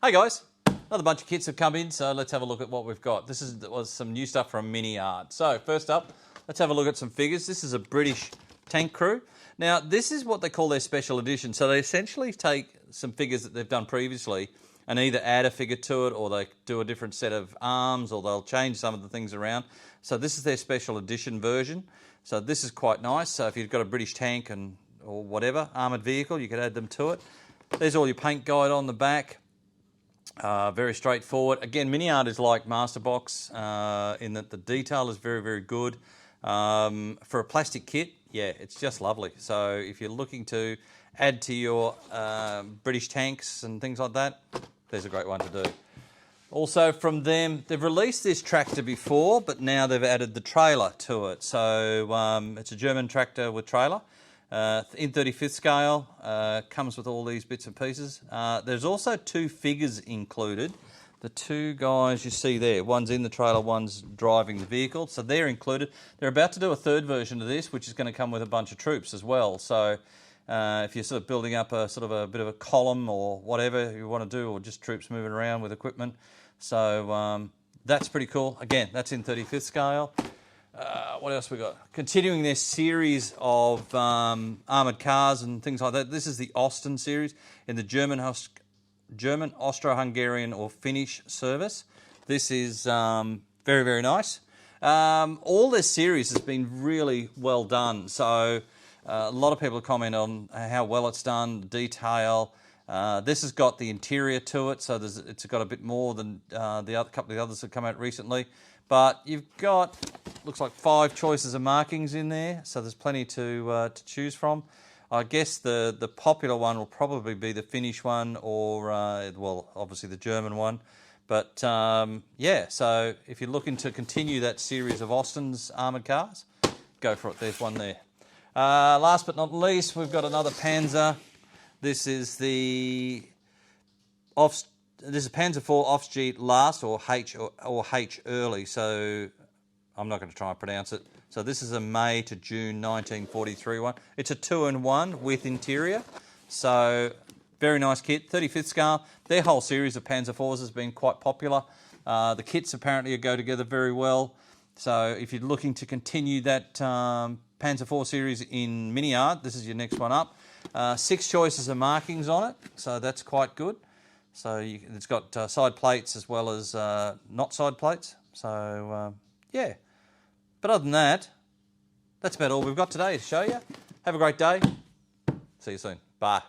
Hey guys, another bunch of kits have come in, so let's have a look at what we've got. This was some new stuff from Miniart. So first up, let's have a look at some figures. This is a British tank crew. Now this is what they call their special edition. So they essentially take some figures that they've done previously and either add a figure to it, or they do a different set of arms, or they'll change some of the things around. So this is their special edition version. So this is quite nice. So if you've got a British tank or whatever armoured vehicle, you could add them to it. There's all your paint guide on the back. Very straightforward. Again, Miniart is like Masterbox in that the detail is very, very good. For a plastic kit, yeah, it's just lovely. So if you're looking to add to your British tanks and things like that, there's a great one to do. Also from them, they've released this tractor before, but now they've added the trailer to it. So it's a German tractor with trailer. In 35th scale, comes with all these bits and pieces. There's also two figures included. The two guys you see there, one's in the trailer, one's driving the vehicle, so they're included. They're about to do a third version of this, which is going to come with a bunch of troops as well. So if you're sort of building up a sort of a bit of a column or whatever you want to do, or just troops moving around with equipment, so that's pretty cool. Again, that's in 35th scale. What else we got? Continuing their series of armoured cars and things like that. This is the Austin series in the German, Austro-Hungarian or Finnish service. This is very, very nice. All this series has been really well done. So a lot of people comment on how well it's done, the detail. This has got the interior to it, so it's got a bit more than the other couple of the others that come out recently. But you've got, looks like 5 choices of markings in there, so there's plenty to choose from. I guess the popular one will probably be the Finnish one, or well, obviously the German one. But yeah, so if you're looking to continue that series of Austin's armoured cars, go for it. There's one there. Last but not least, we've got another Panzer. This is the This is Panzer IV Aufstieg Last, or H early, so I'm not going to try and pronounce it. So this is a May to June 1943 one. It's a 2-in-1 with interior, so very nice kit. 35th scale. Their whole series of Panzer IVs has been quite popular. The kits apparently go together very well. So if you're looking to continue that Panzer IV series in Miniart, this is your next one up. 6 choices of markings on it, so that's quite good. So it's got side plates as well as not side plates. So yeah, but other than that, that's about all we've got today to show you. Have a great day. See you soon. Bye.